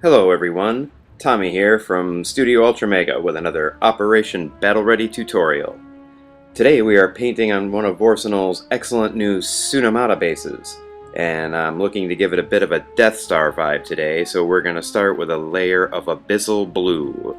Hello everyone, Tommy here from Studio Ultra Mega with another Operation Battle Ready tutorial. Today we are painting on one of Warsenal's excellent new Sunomata bases, and I'm looking to give it a bit of a Death Star vibe today, so we're going to start with a layer of Abyssal Blue.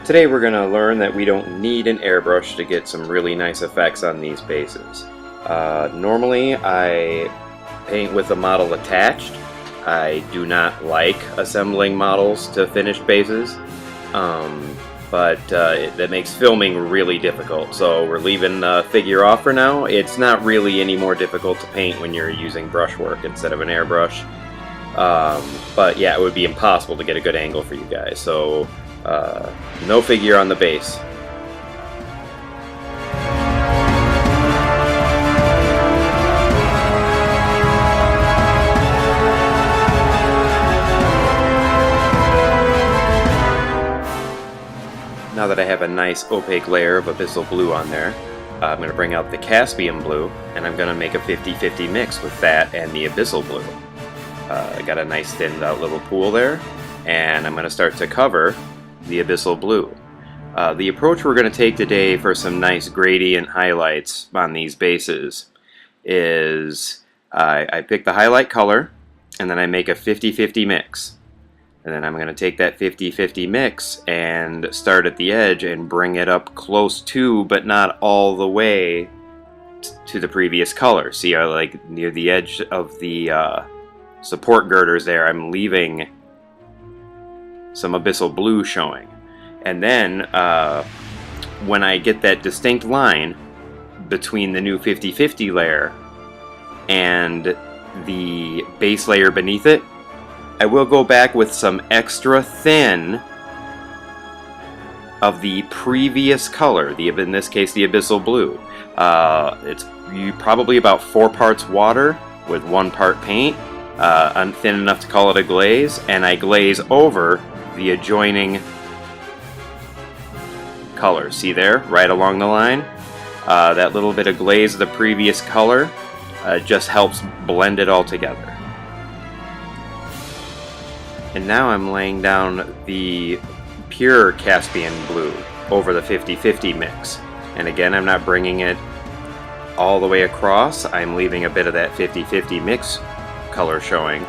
Today we're going to learn that we don't need an airbrush to get some really nice effects on these bases. Normally I paint with the model attached. I do not like assembling models to finished bases, but that makes filming really difficult, so we're leaving the figure off for now. It's not really any more difficult to paint when you're using brushwork instead of an airbrush, but yeah, it would be impossible to get a good angle for you guys, so no figure on the base. Now that I have a nice opaque layer of Abyssal Blue on there, I'm going to bring out the Caspian Blue, and I'm going to make a 50-50 mix with that and the Abyssal Blue. I got a nice thinned out little pool there, and I'm going to start to cover the Abyssal Blue. The approach we're going to take today for some nice gradient highlights on these bases is I pick the highlight color and then I make a 50-50 mix. And then I'm going to take that 50-50 mix and start at the edge and bring it up close to, but not all the way to the previous color. See, like near the edge of the support girders there, I'm leaving some Abyssal Blue showing. And then when I get that distinct line between the new 50-50 layer and the base layer beneath it, I will go back with some extra thin of the previous color, in this case the Abyssal Blue. It's probably about 4 parts water with 1 part paint, thin enough to call it a glaze, and I glaze over the adjoining color. See there, right along the line? That little bit of glaze of the previous color just helps blend it all together. And now I'm laying down the pure Caspian Blue over the 50-50 mix. And again, I'm not bringing it all the way across. I'm leaving a bit of that 50-50 mix color showing.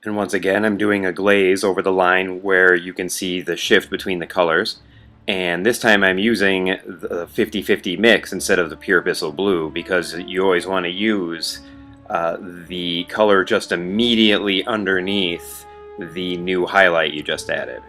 And once again, I'm doing a glaze over the line where you can see the shift between the colors. And this time I'm using the 50-50 mix instead of the pure Abyssal Blue, because you always want to use the color just immediately underneath the new highlight you just added.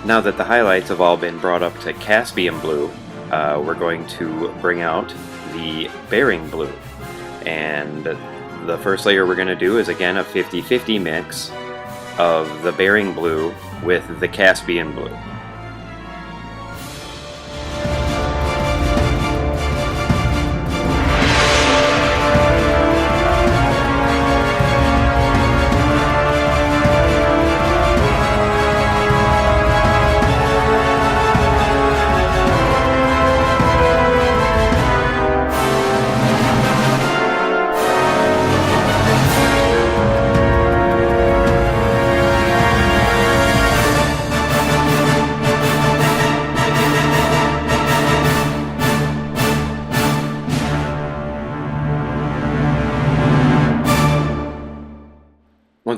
Now that the highlights have all been brought up to Caspian Blue, we're going to bring out the Bearing Blue. And the first layer we're going to do is again a 50-50 mix of the Bearing Blue with the Caspian Blue.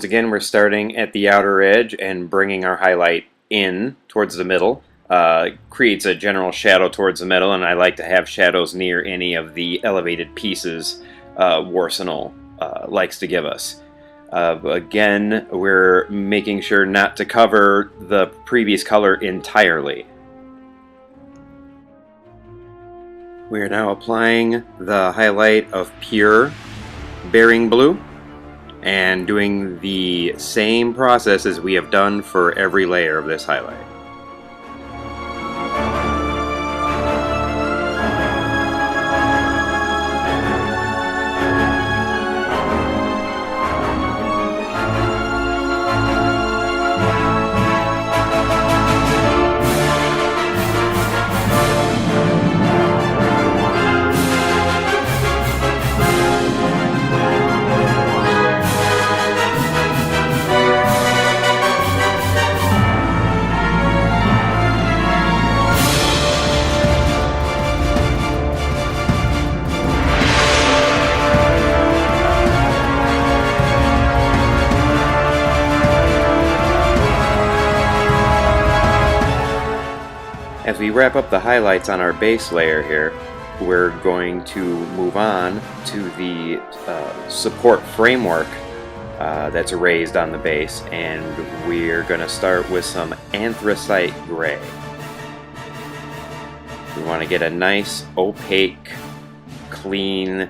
once again, we're starting at the outer edge and bringing our highlight in towards the middle. Creates a general shadow towards the middle, and I like to have shadows near any of the elevated pieces Warsenal likes to give us. Again, we're making sure not to cover the previous color entirely. We are now applying the highlight of pure bearing blue and doing the same process as we have done for every layer of this highlight. As we wrap up the highlights on our base layer here, we're going to move on to the support framework that's raised on the base, and we're going to start with some anthracite gray. We want to get a nice opaque, clean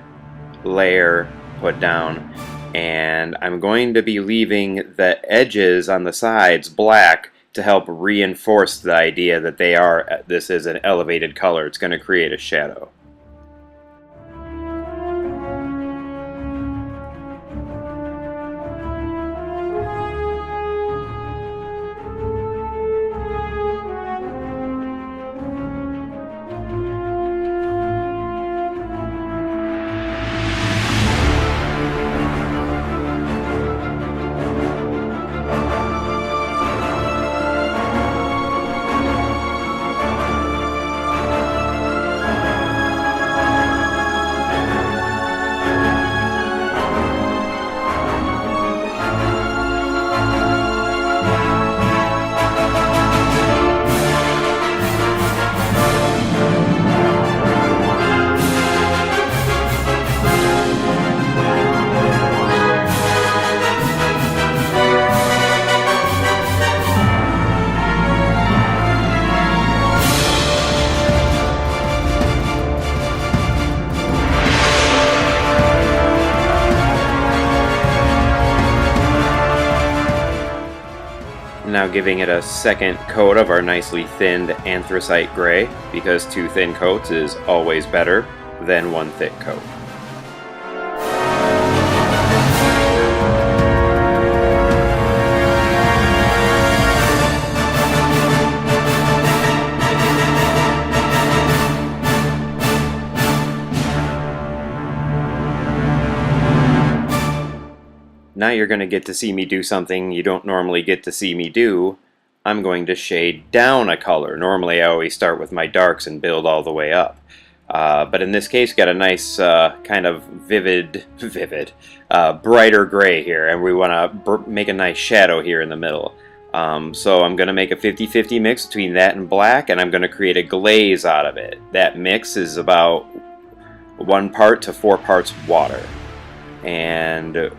layer put down, and I'm going to be leaving the edges on the sides black to help reinforce the idea that this is an elevated color. It's going to create a shadow. Now giving it a second coat of our nicely thinned anthracite gray, because 2 thin coats is always better than 1 thick coat. Now you're going to get to see me do something you don't normally get to see me do. I'm going to shade down a color. Normally I always start with my darks and build all the way up. But in this case, got a nice kind of brighter gray here, and we want to make a nice shadow here in the middle. So I'm going to make a 50-50 mix between that and black, and I'm going to create a glaze out of it. That mix is about 1 part to 4 parts water. And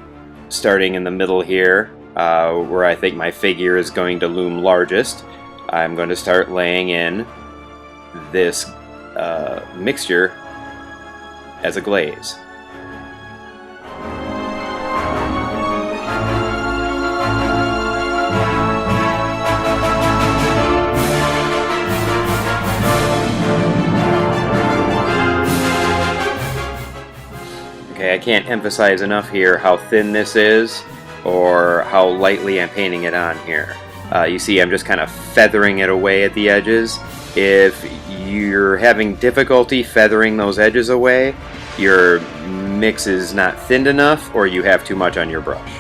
starting in the middle here, where I think my figure is going to loom largest, I'm going to start laying in this mixture as a glaze. Okay, I can't emphasize enough here how thin this is, or how lightly I'm painting it on here. You see I'm just kind of feathering it away at the edges. If you're having difficulty feathering those edges away, your mix is not thinned enough, or you have too much on your brush.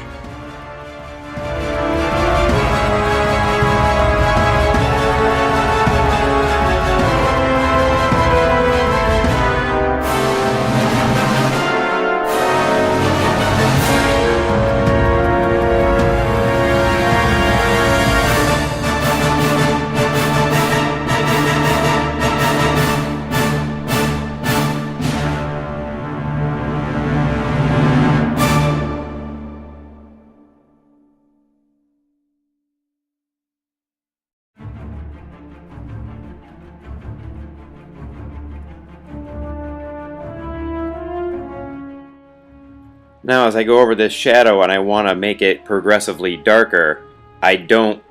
Now as I go over this shadow and I want to make it progressively darker, I don't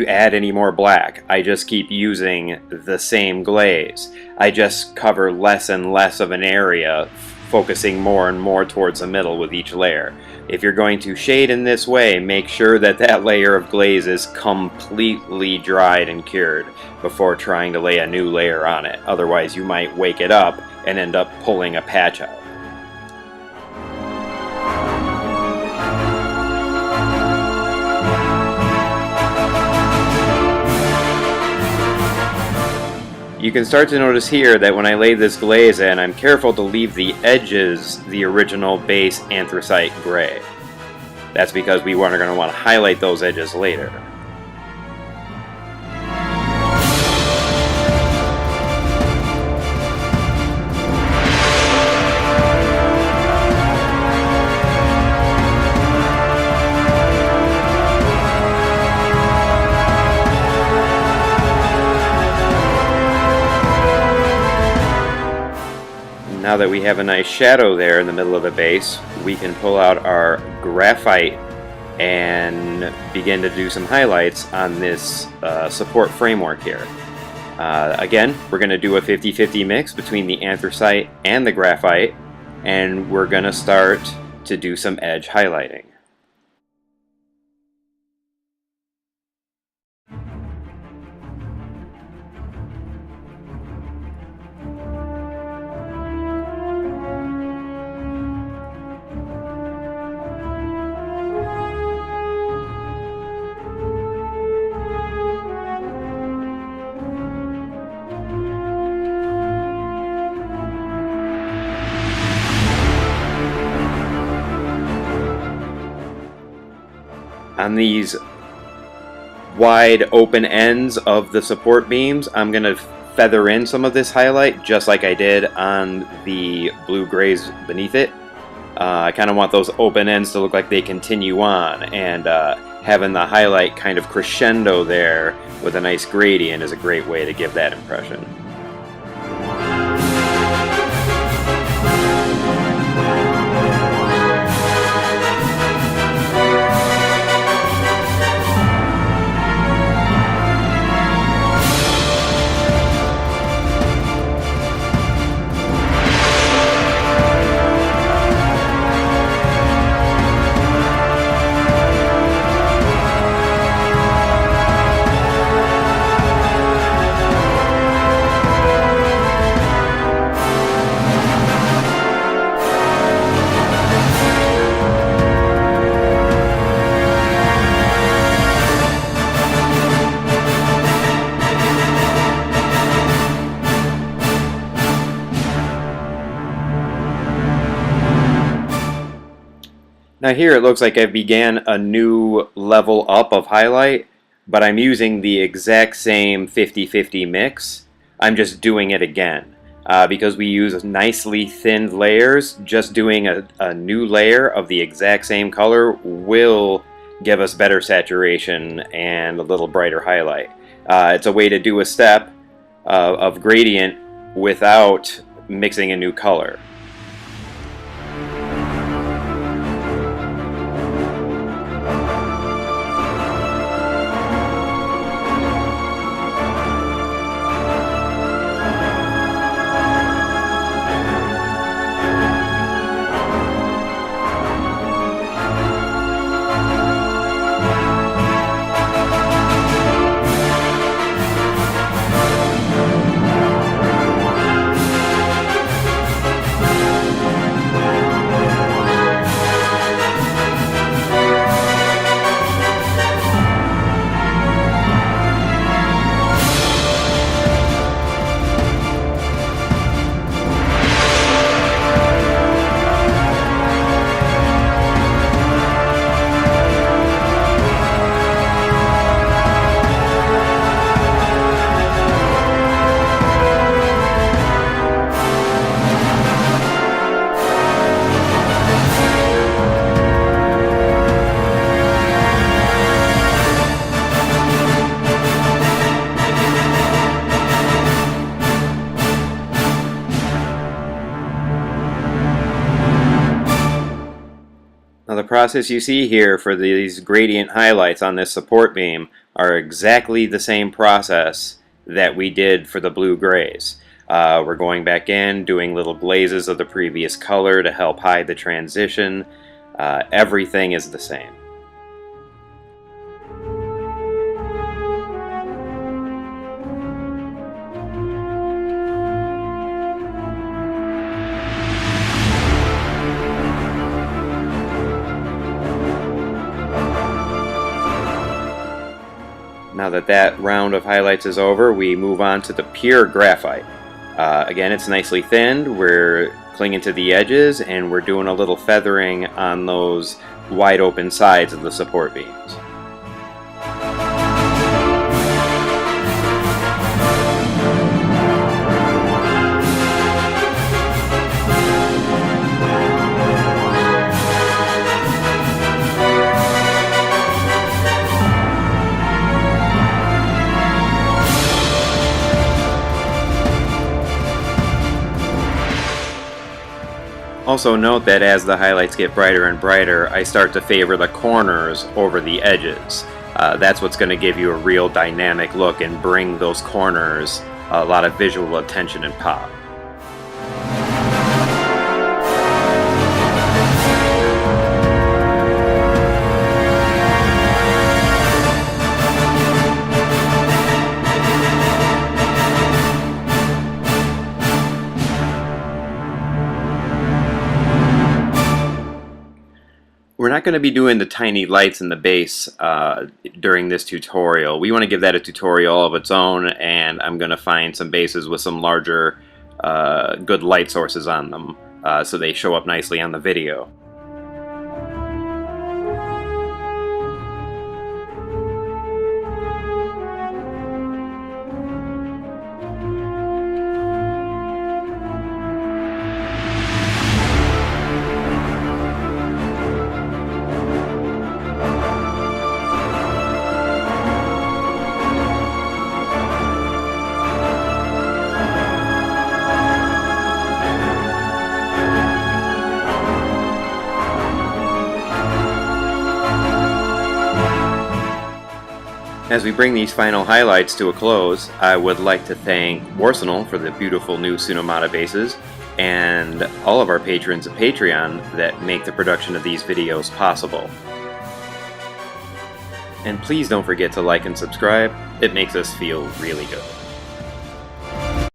add any more black. I just keep using the same glaze. I just cover less and less of an area, focusing more and more towards the middle with each layer. If you're going to shade in this way, make sure that that layer of glaze is completely dried and cured before trying to lay a new layer on it. Otherwise you might wake it up and end up pulling a patch out. You can start to notice here that when I lay this glaze in, I'm careful to leave the edges the original base anthracite gray. That's because we are going to want to highlight those edges later. Now that we have a nice shadow there in the middle of the base, we can pull out our graphite and begin to do some highlights on this support framework here. Again, we're going to do a 50-50 mix between the anthracite and the graphite, and we're going to start to do some edge highlighting. On these wide open ends of the support beams, I'm going to feather in some of this highlight just like I did on the blue grays beneath it. I kind of want those open ends to look like they continue on, and having the highlight kind of crescendo there with a nice gradient is a great way to give that impression. Now here it looks like I began a new level up of highlight, but I'm using the exact same 50-50 mix. I'm just doing it again. Because we use nicely thinned layers, just doing a new layer of the exact same color will give us better saturation and a little brighter highlight. It's a way to do a step of gradient without mixing a new color. process you see here for these gradient highlights on this support beam are exactly the same process that we did for the blue grays. We're going back in, doing little glazes of the previous color to help hide the transition. Everything is the same. Now that round of highlights is over, we move on to the pure graphite. Again, it's nicely thinned, we're clinging to the edges, and we're doing a little feathering on those wide open sides of the support beams. Also note that as the highlights get brighter and brighter, I start to favor the corners over the edges. That's what's going to give you a real dynamic look and bring those corners a lot of visual attention and pop. We're not going to be doing the tiny lights in the base during this tutorial. We want to give that a tutorial all of its own, and I'm going to find some bases with some larger good light sources on them so they show up nicely on the video. As we bring these final highlights to a close, I would like to thank Warsenal for the beautiful new Sunomata bases, and all of our patrons at Patreon that make the production of these videos possible. And please don't forget to like and subscribe, it makes us feel really good.